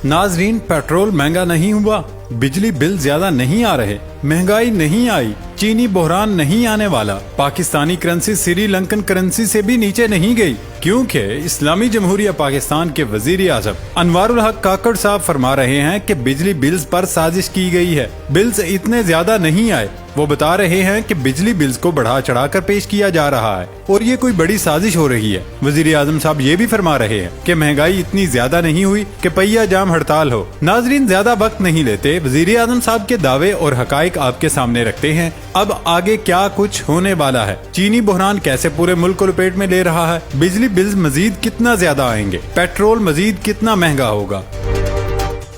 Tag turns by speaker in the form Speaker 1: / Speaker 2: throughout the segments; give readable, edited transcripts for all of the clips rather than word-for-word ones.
Speaker 1: नाजरीन, पेट्रोल महंगा नहीं हुआ, बिजली बिल ज्यादा नहीं आ रहे, महंगाई नहीं आई, चीनी बहरान नहीं आने वाला, पाकिस्तानी करेंसी श्रीलंकन करेंसी से भी नीचे नहीं गई, क्योंकि इस्लामी जमहूरिया पाकिस्तान के वजीर आजम अनवारुल हक काकड़ साहब फरमा रहे हैं कि बिजली बिल्स पर साजिश की गई है। बिल्स इतने ज्यादा नहीं आए। वो बता रहे हैं कि बिजली बिल्स को बढ़ा चढ़ा कर पेश किया जा रहा है और ये कोई बड़ी साजिश हो रही है। वजीर आजम साहब ये भी फरमा रहे हैं कि महंगाई इतनी ज्यादा नहीं हुई कि पहिया जाम हड़ताल हो। नाजरीन, ज्यादा वक्त नहीं लेते, वजीर आजम साहब के दावे और हकाइक आपके सामने रखते हैं। अब आगे क्या कुछ होने वाला है, चीनी बहरान कैसे पूरे मुल्क को लपेट में ले रहा है, बिजली बिल्स मजीद कितना ज्यादा आएंगे, पेट्रोल मजीद कितना महंगा होगा।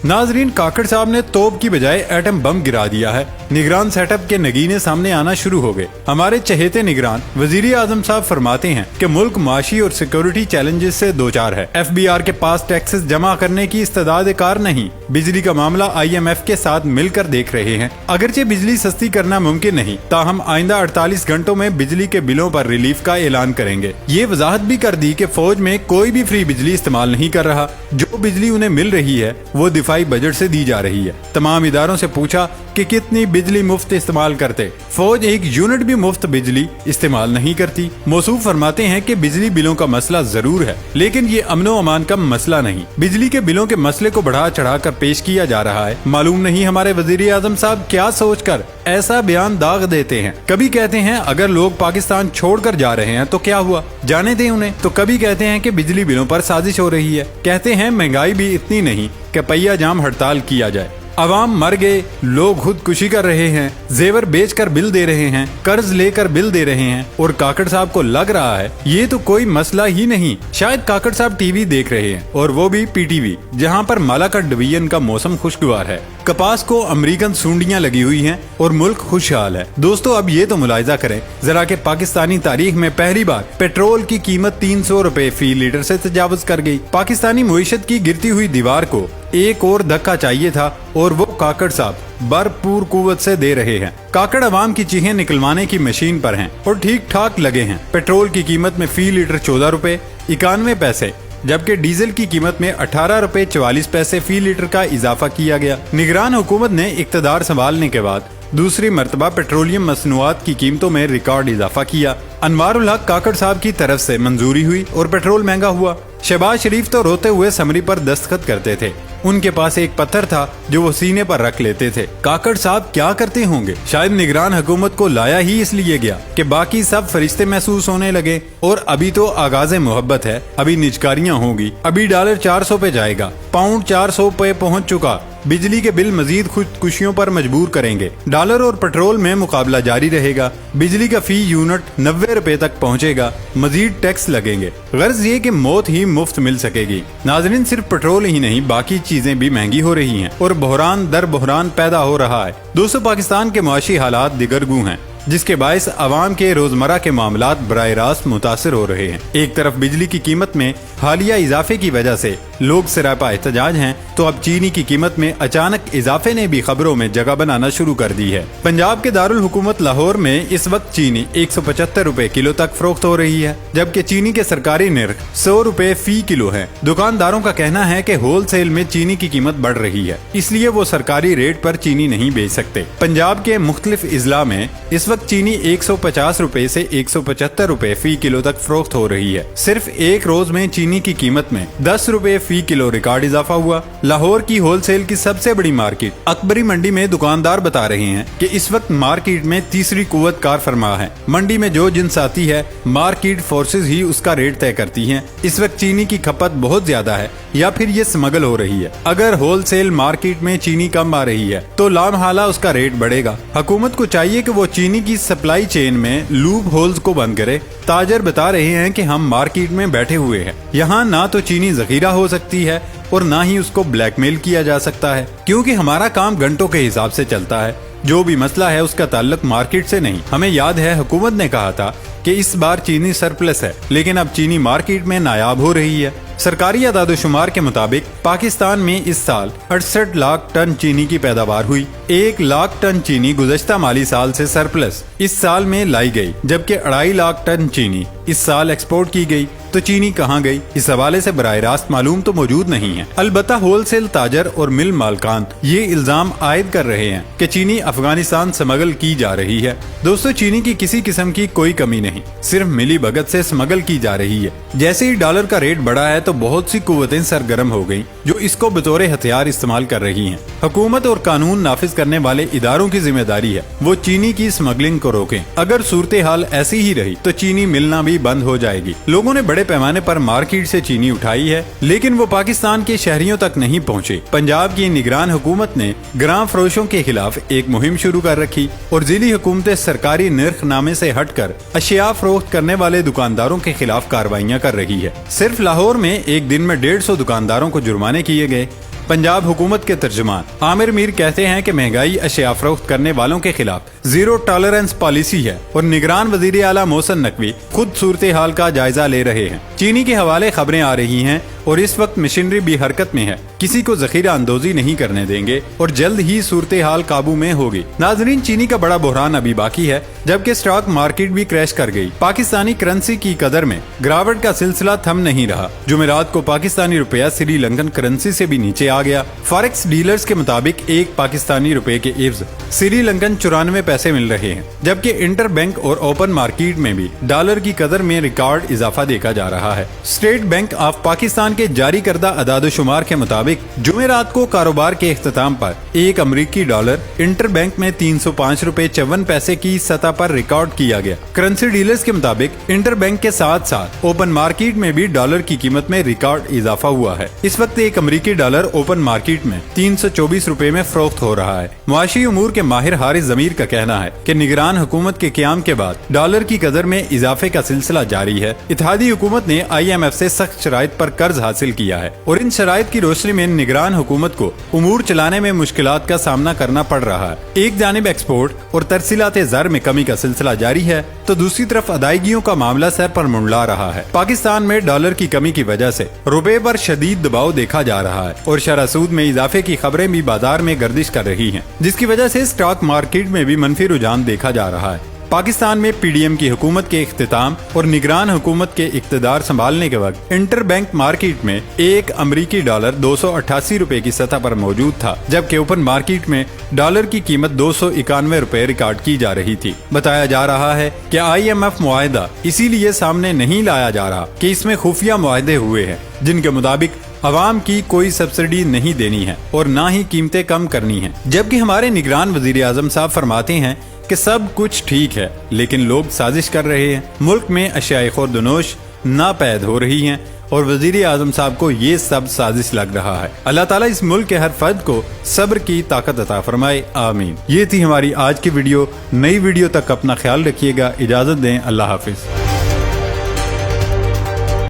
Speaker 1: नाजरीन, काकड़ साहब ने तोप की बजाय एटम बम गिरा दिया है। निगरान सेटअप के नगीने सामने आना शुरू हो गए। हमारे चहेते निगरान वजीर आजम साहब फरमाते हैं कि मुल्क माशी और सिक्योरिटी चैलेंजेस से दो चार है। FBR के पास टैक्सेस जमा करने की इस्तेदाद कार नहीं। बिजली का मामला IMF के साथ मिलकर देख रहे हैं। अगरचे बिजली सस्ती करना मुमकिन नहीं, ताहम आइंदा 48 घंटों में बिजली के बिलों पर रिलीफ का ऐलान करेंगे। ये वजाहत भी कर दी कि फौज में कोई भी फ्री बिजली इस्तेमाल नहीं कर रहा। जो बिजली उन्हें मिल रही है वो दिफाई बजट से दी जा रही है। तमाम इदारों से पूछा कि कितनी बिजली मुफ्त इस्तेमाल करते, फौज एक यूनिट भी मुफ्त बिजली इस्तेमाल नहीं करती। मौसूफ फरमाते हैं कि बिजली बिलों का मसला जरूर है, लेकिन ये अमनो अमान का मसला नहीं। बिजली के बिलों के मसले को बढ़ा चढ़ा कर पेश किया जा रहा है। मालूम नहीं हमारे वजीर आजम साहब क्या सोचकर ऐसा बयान दाग देते हैं। कभी कहते हैं अगर लोग पाकिस्तान छोड़कर जा रहे हैं तो क्या हुआ, जाने दें उन्हें, तो कभी कहते हैं कि बिजली बिलों पर साजिश हो रही है। कहते हैं महंगाई भी इतनी नहीं कि पहिया जाम हड़ताल किया जाए। अवाम मर गए, लोग खुदकुशी कर रहे हैं, जेवर बेचकर बिल दे रहे हैं, कर्ज लेकर बिल दे रहे हैं, और काकड़ साहब को लग रहा है ये तो कोई मसला ही नहीं। शायद काकड़ साहब टीवी देख रहे हैं, और वो भी PTV, जहां पर मालाकट डिवीजन का मौसम खुशगवार है। कपास को अमेरिकन सूंडियां लगी हुई हैं और मुल्क खुशहाल है। दोस्तों, अब ये तो मुलाहिजा करें जरा कि पाकिस्तानी तारीख में पहली बार पेट्रोल की कीमत 300 रुपए फी लीटर से तजावुज कर गई। पाकिस्तानी मुईशत की गिरती हुई दीवार को एक और धक्का चाहिए था, और वो काकड़ साहब भरपूर कुव्वत से दे रहे हैं। काकड़ अवाम की चीखें निकलवाने की मशीन पर हैं और ठीक ठाक लगे हैं। पेट्रोल की कीमत में फी लीटर 14 रुपए 91 पैसे, जबकि डीजल की कीमत में 18 रुपए 44 पैसे फी लीटर का इजाफा किया गया। निगरान हुकूमत ने इक्तदार संभालने के बाद दूसरी मर्तबा पेट्रोलियम मसनूआत की कीमतों में रिकॉर्ड इजाफा किया। अनवारुल हक काकड़ साहब की तरफ से मंजूरी हुई और पेट्रोल महंगा हुआ। शहबाज शरीफ तो रोते हुए समरी पर दस्तखत करते थे। उनके पास एक पत्थर था जो वो सीने पर रख लेते थे। काकड़ साहब क्या करते होंगे? शायद निगरान हुकूमत को लाया ही इसलिए गया कि बाकी सब फरिश्ते महसूस होने लगे। और अभी तो आगाज़े मोहब्बत है, अभी निजकारियां होंगी, अभी डॉलर 400 पे जाएगा, पाउंड 400 पे पहुंच चुका। बिजली के बिल मजीद खुदकुशियों पर मजबूर करेंगे। डॉलर और पेट्रोल में मुकाबला जारी रहेगा। बिजली का फी यूनिट 90 रुपए तक पहुंचेगा। मजीद टैक्स लगेंगे। गर्ज ये कि मौत ही मुफ्त मिल सकेगी। नाजरीन, सिर्फ पेट्रोल ही नहीं, बाकी चीजें भी महंगी हो रही हैं और बहरान दर बहरान पैदा हो रहा है। दोस्तों, पाकिस्तान के मुआशी हालात दिगरगू हैं, जिसके बायस अवाम के रोजमर्रा के मामलात बराह रास्त मुतासिर हो रहे हैं। एक तरफ बिजली की कीमत में हालिया इजाफे की वजह से लोग सरापा एहतजाज हैं, तो अब चीनी की कीमत में अचानक इजाफे ने भी खबरों में जगह बनाना शुरू कर दी है। पंजाब के दारुल हुकूमत लाहौर में इस वक्त चीनी 175 रुपए किलो तक फरोख्त हो रही है, जबकि चीनी के सरकारी निर्ख 100 रुपए फी किलो है। दुकानदारों का कहना है कि होलसेल में चीनी की कीमत बढ़ रही है, इसलिए वो सरकारी रेट पर चीनी नहीं बेच सकते। पंजाब के मुख्तलिफ इजला में इस वक्त चीनी 150 रुपए से 175 रुपए फी किलो तक फरोख्त हो रही है। सिर्फ एक रोज में चीनी की कीमत में 10 रुपए फी किलो रिकॉर्ड इजाफा हुआ। लाहौर की होलसेल की सबसे बड़ी मार्केट अकबरी मंडी में दुकानदार बता रहे हैं कि इस वक्त मार्केट में तीसरी कुव्वत कार फरमा है। मंडी में जो जिन्स आती है, मार्केट फोर्सेज ही उसका रेट तय करती हैं। इस वक्त चीनी की खपत बहुत ज्यादा है, या फिर ये स्मगल हो रही है। अगर होलसेल मार्केट में चीनी कम आ रही है तो लामहाला उसका रेट बढ़ेगा। हुकूमत को चाहिए कि वो चीनी की सप्लाई चेन में लूप होल्स को बंद करे। ताजर बता रहे हैं कि हम मार्केट में बैठे हुए हैं, यहाँ ना तो चीनी जखीरा हो सकती है और ना ही उसको ब्लैकमेल किया जा सकता है, क्योंकि हमारा काम घंटों के हिसाब से चलता है। जो भी मसला है उसका ताल्लुक मार्केट से नहीं। हमें याद है हुकूमत ने कहा था कि इस बार चीनी सरप्लस है, लेकिन अब चीनी मार्केट में नायाब हो रही है। सरकारी अदाद-ओ-शुमार के मुताबिक पाकिस्तान में इस साल 68 लाख टन चीनी की पैदावार हुई। 1 लाख टन चीनी गुज़श्ता माली साल से सरप्लस इस साल में लाई गई, जबकि 2.5 लाख टन चीनी इस साल एक्सपोर्ट की गई। तो تو چینی کہاں گئی؟ اس حوالے سے براہ راست معلوم تو موجود نہیں ہے۔ البتہ ہول سیل تاجر اور مل مالکان یہ الزام عائد کر رہے ہیں کہ چینی افغانستان سمگل کی جا رہی ہے۔ دوستو، چینی کی کسی قسم کی کوئی کمی نہیں، صرف ملی بھگت سے سمگل کی جا رہی ہے۔ جیسے ہی ڈالر کا ریٹ بڑھا ہے تو بہت سی قوتیں سرگرم ہو گئیں جو اس کو بطور ہتھیار استعمال کر رہی ہیں۔ حکومت اور قانون نافذ کرنے والے اداروں کی ذمہ داری ہے وہ چینی کی اسمگلنگ کو روکیں۔ اگر صورتحال ایسی ہی رہی تو چینی ملنا بھی بند ہو جائے گی۔ لوگوں نے بڑے پیمانے پر مارکیٹ سے چینی اٹھائی ہے لیکن وہ پاکستان کے شہریوں تک نہیں پہنچے۔ پنجاب کی نگران حکومت نے گراں فروشوں کے خلاف ایک مہم شروع کر رکھی اور ضلعی حکومتیں سرکاری نرخ نامے سے ہٹ کر اشیاء فروخت کرنے والے دکانداروں کے خلاف کارروائیاں کر رہی ہے۔ صرف لاہور میں ایک دن میں 150 دکانداروں کو جرمانے کیے گئے۔ پنجاب حکومت کے ترجمان عامر میر کہتے ہیں کہ مہنگائی اشیاء فروخت کرنے والوں کے خلاف زیرو ٹالرنس پالیسی ہے اور نگران وزیر اعلیٰ محسن نقوی خود صورتحال کا جائزہ لے رہے ہیں۔ چینی کے حوالے خبریں آ رہی ہیں اور اس وقت مشینری بھی حرکت میں ہے، کسی کو ذخیرہ اندوزی نہیں کرنے دیں گے اور جلد ہی صورتحال قابو میں ہوگی۔ ناظرین، چینی کا بڑا بحران ابھی باقی ہے جبکہ اسٹاک مارکیٹ بھی کریش کر گئی۔ پاکستانی کرنسی کی قدر میں گراوٹ کا سلسلہ تھم نہیں رہا۔ جمعرات کو پاکستانی روپیہ سری لنکن کرنسی سے بھی نیچے آ گیا۔ فارکس ڈیلرز کے مطابق ایک پاکستانی روپے کے عوض سری لنکن 94 پیسے مل رہے ہیں، جبکہ انٹر بینک اور اوپن مارکیٹ میں بھی ڈالر کی قدر میں ریکارڈ اضافہ دیکھا جا رہا ہے۔ اسٹیٹ بینک آف پاکستان کے جاری کردہ اعداد و شمار کے مطابق جمعرات کو کاروبار کے اختتام پر ایک امریکی ڈالر انٹر بینک میں 305 روپے 54 پیسے کی سطح پر ریکارڈ کیا گیا۔ کرنسی ڈیلرز کے مطابق انٹر بینک کے ساتھ ساتھ اوپن مارکیٹ میں بھی ڈالر کی قیمت میں ریکارڈ اضافہ ہوا ہے۔ اس وقت ایک امریکی ڈالر اوپن مارکیٹ میں 324 روپے میں فروخت ہو رہا ہے۔ معاشی امور کے ماہر حارث ضمیر کا کہنا ہے کہ نگران حکومت کے قیام کے بعد ڈالر کی قدر میں اضافے کا سلسلہ جاری ہے۔ اتحادی حکومت نے IMF سے سخت شرائط پر قرض حاصل کیا ہے اور ان شرائط کی روشنی میں نگران حکومت کو امور چلانے میں مشکلات کا سامنا کرنا پڑ رہا ہے۔ ایک جانب ایکسپورٹ اور ترسیلات زر میں کمی کا سلسلہ جاری ہے تو دوسری طرف ادائیگیوں کا معاملہ سر پر منڈلا رہا ہے۔ پاکستان میں ڈالر کی کمی کی وجہ سے روپے پر شدید دباؤ دیکھا جا رہا ہے اور شرح سود میں اضافے کی خبریں بھی بازار میں گردش کر رہی ہیں، جس کی وجہ سے اسٹاک مارکیٹ میں بھی منفی رجحان دیکھا جا رہا ہے۔ پاکستان میں PDM کی حکومت کے اختتام اور نگران حکومت کے اقتدار سنبھالنے کے وقت انٹر بینک مارکیٹ میں ایک امریکی ڈالر 288 روپے کی سطح پر موجود تھا، جبکہ اوپن مارکیٹ میں ڈالر کی قیمت 291 روپے ریکارڈ کی جا رہی تھی۔ بتایا جا رہا ہے کہ IMF معاہدہ اسی لیے سامنے نہیں لایا جا رہا کہ اس میں خفیہ معاہدے ہوئے ہیں جن کے مطابق عوام کی کوئی سبسڈی نہیں دینی ہے اور نہ ہی قیمتیں کم کرنی ہیں، جبکہ ہمارے نگران وزیر اعظم صاحب فرماتے ہیں کہ سب کچھ ٹھیک ہے لیکن لوگ سازش کر رہے ہیں۔ ملک میں اشیاء خوردونوش ناپید ہو رہی ہیں اور وزیر اعظم صاحب کو یہ سب سازش لگ رہا ہے۔ اللہ تعالیٰ اس ملک کے ہر فرد کو صبر کی طاقت عطا فرمائے، آمین۔ یہ تھی ہماری آج کی ویڈیو۔ نئی ویڈیو تک اپنا خیال رکھیے گا، اجازت دیں، اللہ حافظ۔